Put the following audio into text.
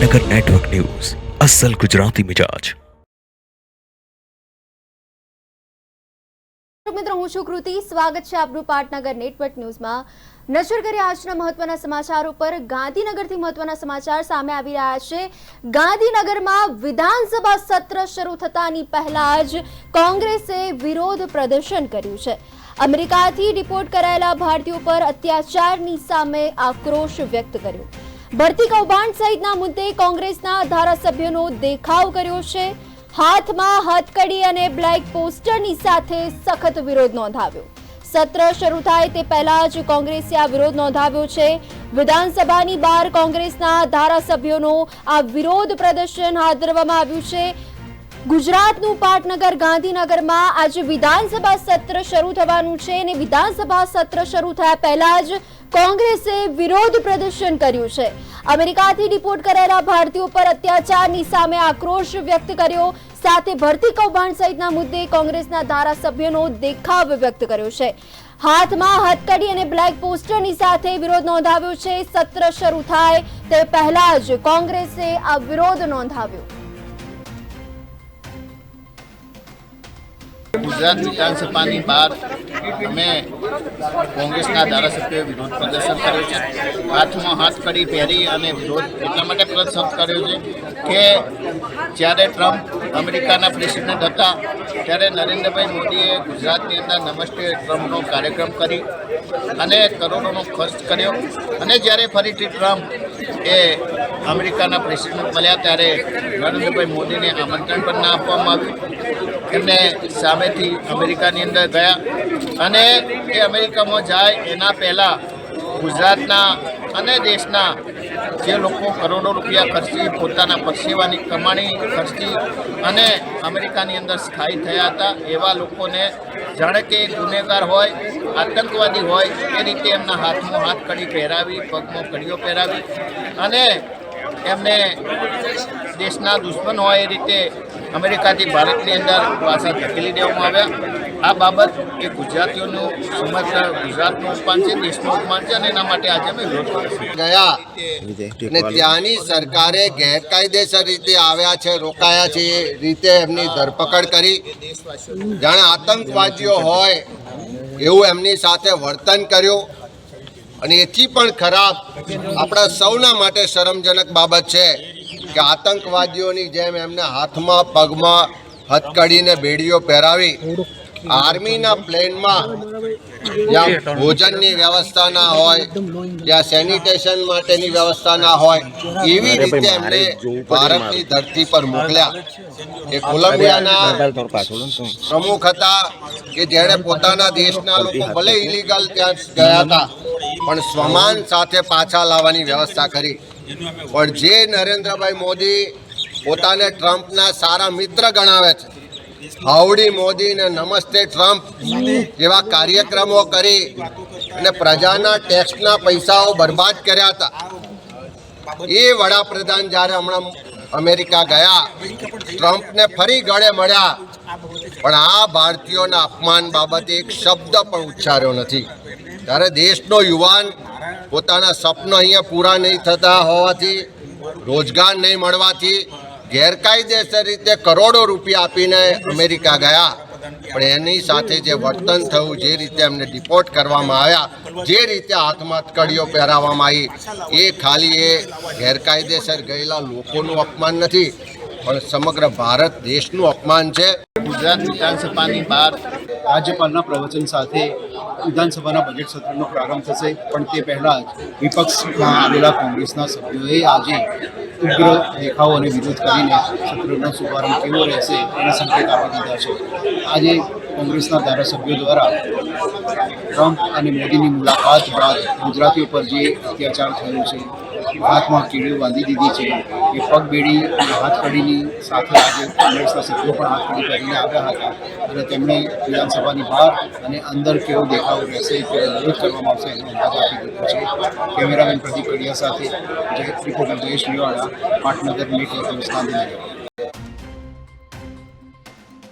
પાટનગર network news અસલ ગુજરાતી મિજાજ। મિત્રો હું છું કૃતિ, સ્વાગત છે આપનું પાટનગર નેટવર્ક ન્યૂઝમાં। નજર કરીએ આજના મહત્વના સમાચારો પર। ગાંધીનગરથી મહત્વના સમાચાર સામે આવી રહ્યા છે। ગાંધીનગરમાં વિધાનસભા સત્ર શરૂ થતાની પહેલા જ કોંગ્રેસે વિરોધ પ્રદર્શન કર્યું છે। અમેરિકાથી ડિપોર્ટ કરાયેલા ભારતીયો પર અત્યાચારની સામે આક્રોશ વ્યક્ત કર્યો। ભરતી કૌભાંડ સહિતના મુદ્દે કોંગ્રેસના ધારાસભ્યોનો દેખાવ કર્યો છે। હાથમાં હથકડી અને બ્લેક પોસ્ટરની સાથે સખત વિરોધ નોંધાવ્યો। સત્ર શરૂ થાય તે પહેલા જ કોંગ્રેસે આ વિરોધ નોંધાવ્યો છે। વિધાનસભાની બહાર કોંગ્રેસના ધારાસભ્યોનો આ વિરોધ પ્રદર્શન હાથ ધરવામાં આવ્યું છે। ગુજરાતનું પાટનગર ગાંધીનગરમાં આજે વિધાનસભા સત્ર શરૂ થવાનું છે અને વિધાનસભા સત્ર શરૂ થયા પહેલા જ કોંગ્રેસે વિરોધ પ્રદર્શન કર્યું છે। અમેરિકાથી ડિપોર્ટ કરાયેલા ભારતીયો પર અત્યાચારની સામે આક્રોશ વ્યક્ત કર્યો। સાથે ભરતી કૌભાંડ સહિતના મુદ્દે કોંગ્રેસના ધારાસભ્યોનો દેખાવ વ્યક્ત કર્યો છે। હાથમાં હથકડી અને બ્લેક પોસ્ટરની સાથે વિરોધ નોંધાવ્યો છે। સત્ર શરૂ થાય તે પહેલા જ કોંગ્રેસે આ વિરોધ નોંધાવ્યો। गुजरात विधानसभा बहार अमे कोंग्रेसना धारासभ्यों विरोध प्रदर्शन कर्युं छे। हाथ में हाथकड़ी पहेरी अने विरोध એટલા માટે પ્રદર્શન કર્યું છે કે જ્યારે ટ્રમ્પ અમેરિકાના પ્રેસિડેન્ટ હતા ત્યારે નરેન્દ્રભાઈ મોદીએ ગુજરાતની અંદર નમસ્તે ટ્રમ્પનો કાર્યક્રમ કરી અને કરોડોનો ખર્ચ કર્યો અને જ્યારે ફરીથી ટ્રમ્પ એ અમેરિકાના પ્રેસિડેન્ટ બન્યા ત્યારે નરેન્દ્રભાઈ મોદીને આમંત્રણ પણ ના આપવામાં આવ્યું। એમને સામેથી અમેરિકાની અંદર ગયા અને એ અમેરિકામાં જાય એના પહેલાં ગુજરાતના અને દેશના જે લોકો કરોડો રૂપિયા ખર્ચી પોતાના પરસેવાની કમાણી ખર્ચી અને અમેરિકાની અંદર સ્થાયી થયા હતા એવા લોકોને જાણે કે ગુનેગાર હોય, આતંકવાદી હોય એ રીતે એમના હાથમાં હાથકડી પહેરાવી, પગમાં કડીઓ પહેરાવી અને એમને દેશના દુશ્મન હોય એ રીતે અમેરિકાથી ભારતની અંદર પાછા ધકેલી દેવામાં આવ્યા। આ બાબત એ ગુજરાતીઓનું સમગ્ર ગુજરાતનું અપમાન છે, દેશનું અપમાન છે અને એના માટે આજે અમે વિરોધ ગયા અને ત્યાંની સરકારે ગેરકાયદેસર રીતે આવ્યા છે, રોકાયા છે એ રીતે એમની ધરપકડ કરી, જાણે આતંકવાદીઓ હોય એવું એમની સાથે વર્તન કર્યું અને એથી પણ ખરાબ આપણા સૌના માટે શરમજનક બાબત છે કે આતંકવાદીઓની જેમ એમને હાથમાં પગમાં હથકડીને બેડીઓ પહેરાવી આર્મીના પ્લેનમાં જ્યાં ભોજનની વ્યવસ્થા ના હોય, જ્યાં સેનિટેશન માટેની વ્યવસ્થા ના હોય એવી રીતે એમને ભારતની ધરતી પર મોકલ્યા। એ કોલંબિયાના પ્રમુખ હતા કે જેણે પોતાના દેશના લોકો ભલે ઇલીગલ ત્યાં ગયા હતા પણ સ્વમાન સાથે પાછા લાવવાની વ્યવસ્થા કરી। પણ જે નરેન્દ્રભાઈ મોદી પોતાને ટ્રમ્પના સારા મિત્ર ગણાવે છે, હાઉડી મોદી ને નમસ્તે ટ્રમ્પ જેવા કાર્યક્રમો કરી અને પ્રજાના ટેક્સના પૈસાઓ બરબાદ કર્યા હતા, એ વડાપ્રધાન જ્યારે હમણાં અમેરિકા ગયા ટ્રમ્પને ફરી ગળે મળ્યા પણ આ ભારતીયોના અપમાન બાબતે એક શબ્દ પણ ઉચ્ચાર્યો નથી। ત્યારે દેશનો યુવાન પોતાના સપના અહીંયા પૂરા નહીં થતા હોવાથી, રોજગાર નહીં મળવાથી ગેરકાયદેસર રીતે કરોડો રૂપિયા આપીને અમેરિકા ગયા પણ એની સાથે જે વર્તન થયું, જે રીતે એમને ડિપોર્ટ કરવામાં આવ્યા, જે રીતે હાથમાં કડીઓ પહેરાવવામાં આવી એ ખાલી એ ગેરકાયદેસર ગયેલા લોકોનું અપમાન નથી પણ સમગ્ર ભારત દેશનું અપમાન છે। ગુજરાત વિધાનસભાની બહાર રાજ્યપાલના પ્રવચન સાથે વિધાનસભાના બજેટ સત્રનો પ્રારંભ થશે પણ તે પહેલાં જ વિપક્ષમાં આવેલા કોંગ્રેસના સભ્યોએ આજે ઉગ્ર દેખાવો અને વિરોધ કરીને સત્રનો શુભારંભ કેવો રહેશે એના સંકેત આપી દીધા છે। આજે કોંગ્રેસના ધારાસભ્યો દ્વારા ટ્રમ્પ અને મોદીની મુલાકાત બાદ ગુજરાતીઓ પર જે અત્યાચાર થયો છે, હાથમાં કીડીઓ બાંધી દીધી છે, એ પગબેડી અને હાથકડીની સાથે આજે કોંગ્રેસના સભ્યો પણ હાથકડી પહેરીને આવ્યા હતા અને તેમણે વિધાનસભાની બહાર અને અંદર કેવો દેખાવ રહેશે, કેવો વિરોધ કરવામાં આવશે એનો અંદાજ આપી દીધો છે। કેમેરામેન પ્રદીપ કડિયા સાથે રિપોર્ટર જયેશ મેવાડા, પાટનગર નેટવર્ક ન્યૂઝ, ગાંધીનગર।